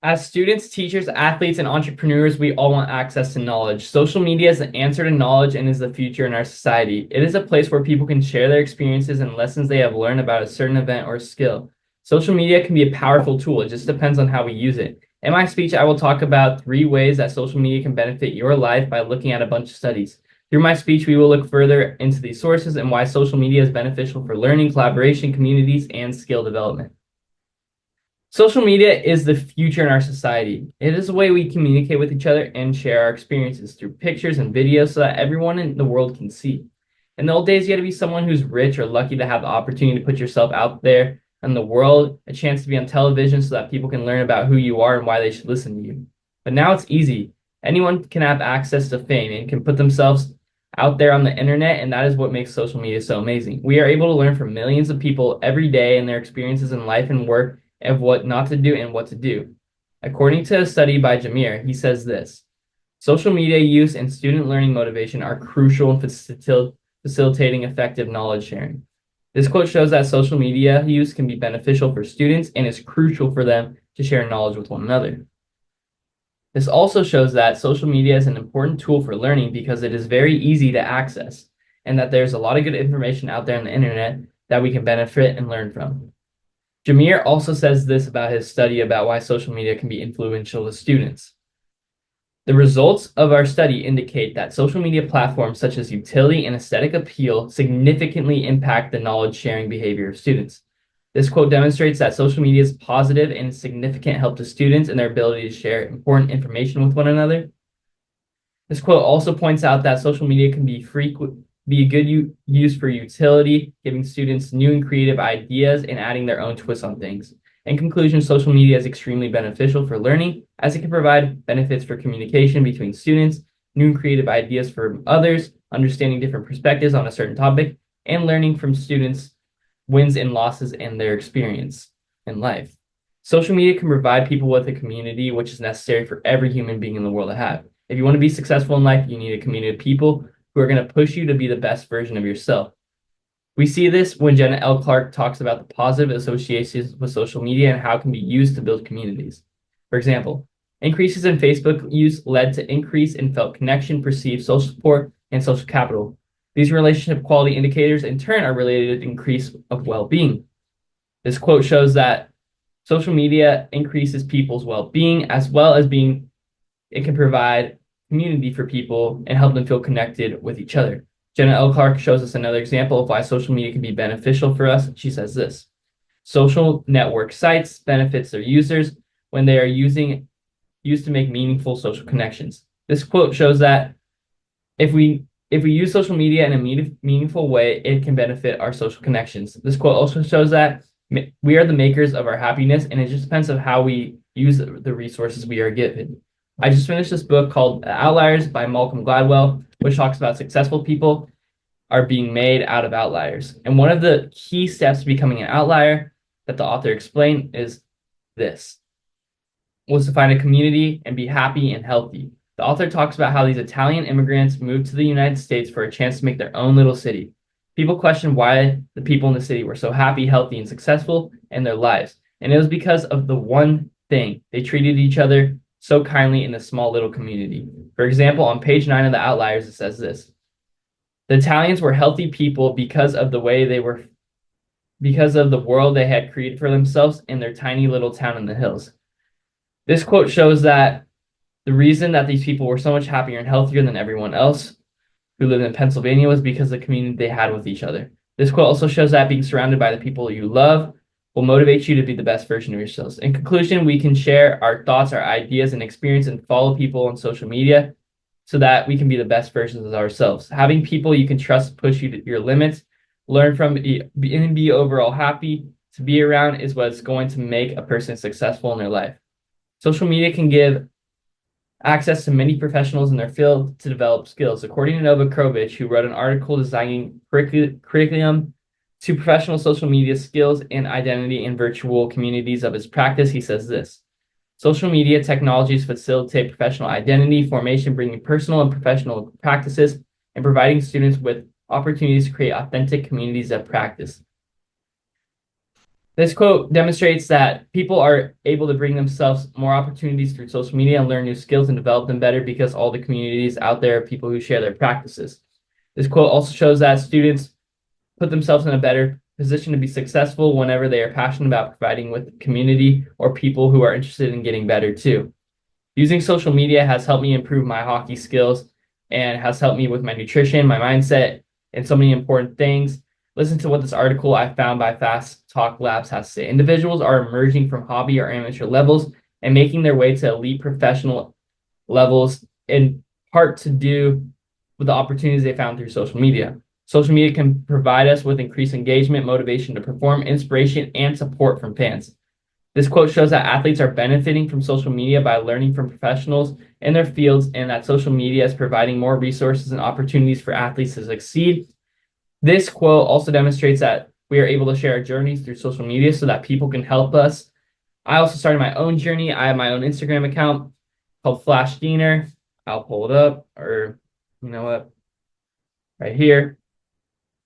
As students, teachers, athletes, and entrepreneurs, we all want access to knowledge. Social media is the answer to knowledge and is the future in our society. It is a place where people can share their experiences and lessons they have learned about a certain event or skill. Social media can be a powerful tool. It just depends on how we use it. In my speech, I will talk about 3 ways that social media can benefit your life by looking at a bunch of studies. Through my speech, we will look further into these sources and why social media is beneficial for learning, collaboration, communities, and skill development. Social media is the future in our society. It is a way we communicate with each other and share our experiences through pictures and videos so that everyone in the world can see. In the old days, you had to be someone who's rich or lucky to have the opportunity to put yourself out there in the world, a chance to be on television so that people can learn about who you are and why they should listen to you. But now it's easy. Anyone can have access to fame and can put themselves out there on the internet, and that is what makes social media so amazing. We are able to learn from millions of people every day and their experiences in life and work of what not to do and what to do. According to a study by Jamir, he says this: social media use and student learning motivation are crucial in facilitating effective knowledge sharing. This quote shows that social media use can be beneficial for students and is crucial for them to share knowledge with one another. This also shows that social media is an important tool for learning because it is very easy to access and that there's a lot of good information out there on the internet that we can benefit and learn from. Jamir also says this about his study about why social media can be influential to students. The results of our study indicate that social media platforms such as utility and aesthetic appeal significantly impact the knowledge sharing behavior of students. This quote demonstrates that social media is positive and significant help to students in their ability to share important information with one another. This quote also points out that social media can be a good use for utility, giving students new and creative ideas and adding their own twists on things. In conclusion, social media is extremely beneficial for learning as it can provide benefits for communication between students, new and creative ideas for others, understanding different perspectives on a certain topic, and learning from students' wins and losses in their experience in life. Social media can provide people with a community which is necessary for every human being in the world to have. If you want to be successful in life, you need a community of people who are going to push you to be the best version of yourself. We see this when Jenna L. Clark talks about the positive associations with social media and how it can be used to build communities. For example, increases in Facebook use led to increase in felt connection, perceived social support, and social capital. These relationship quality indicators in turn are related to increase of well-being. This quote shows that social media increases people's well-being as well as it can provide community for people and help them feel connected with each other. Jenna L. Clark shows us another example of why social media can be beneficial for us. She says this: social network sites benefits their users when they are used to make meaningful social connections. This quote shows that if we use social media in a meaningful way, it can benefit our social connections. This quote also shows that we are the makers of our happiness, and it just depends on how we use the resources we are given. I just finished this book called Outliers by Malcolm Gladwell, which talks about successful people are being made out of outliers. And one of the key steps to becoming an outlier that the author explained is this, was to find a community and be happy and healthy. The author talks about how these Italian immigrants moved to the United States for a chance to make their own little city. People questioned why the people in the city were so happy, healthy, and successful in their lives. And it was because of the one thing: they treated each other so kindly in a small little community. For example, on page 9 of the Outliers, it says this: the Italians were healthy people because of the world they had created for themselves in their tiny little town in the hills. This quote shows that the reason that these people were so much happier and healthier than everyone else who lived in Pennsylvania was because of the community they had with each other. This quote also shows that being surrounded by the people you love will motivate you to be the best version of yourselves. In conclusion, we can share our thoughts, our ideas, and experience and follow people on social media so that we can be the best versions of ourselves. Having people you can trust push you to your limits, learn from, and be overall happy to be around is what's going to make a person successful in their life. Social media can give access to many professionals in their field to develop skills. According to Novakovic, who wrote an article designing curriculum to professional social media skills and identity in virtual communities of his practice, he says this: social media technologies facilitate professional identity formation, bringing personal and professional practices and providing students with opportunities to create authentic communities of practice. This quote demonstrates that people are able to bring themselves more opportunities through social media and learn new skills and develop them better because all the communities out there are people who share their practices. This quote also shows that students put themselves in a better position to be successful whenever they are passionate about providing with the community or people who are interested in getting better too. Using social media has helped me improve my hockey skills and has helped me with my nutrition, my mindset, and so many important things. Listen to what this article I found by Fast Talk Labs has to say. Individuals are emerging from hobby or amateur levels and making their way to elite professional levels, in part to do with the opportunities they found through social media. Social media can provide us with increased engagement, motivation to perform, inspiration, and support from fans. This quote shows that athletes are benefiting from social media by learning from professionals in their fields, and that social media is providing more resources and opportunities for athletes to succeed. This quote also demonstrates that we are able to share our journeys through social media so that people can help us. I also started my own journey. I have my own Instagram account called Flash Diener. I'll pull it up, or you know what, right here.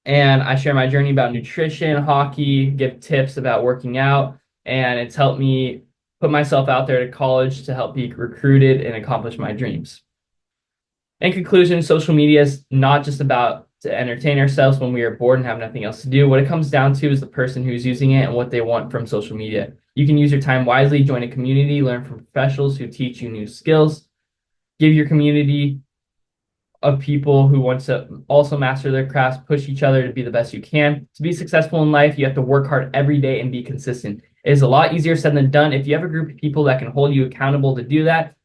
And I share my journey about nutrition, hockey, give tips about working out, and it's helped me put myself out there to college to help be recruited and accomplish my dreams. In conclusion, social media is not just about to entertain ourselves when we are bored and have nothing else to do. What it comes down to is the person who's using it and what they want from social media. You can use your time wisely, join a community, learn from professionals who teach you new skills, give your community of people who want to also master their crafts, push each other to be the best you can. To be successful in life, you have to work hard every day and be consistent. It is a lot easier said than done. If you have a group of people that can hold you accountable to do that,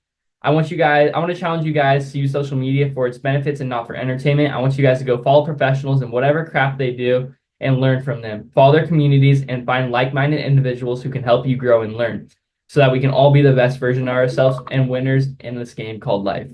I want to challenge you guys to use social media for its benefits and not for entertainment. I want you guys to go follow professionals in whatever craft they do and learn from them. Follow their communities and find like-minded individuals who can help you grow and learn so that we can all be the best version of ourselves and winners in this game called life.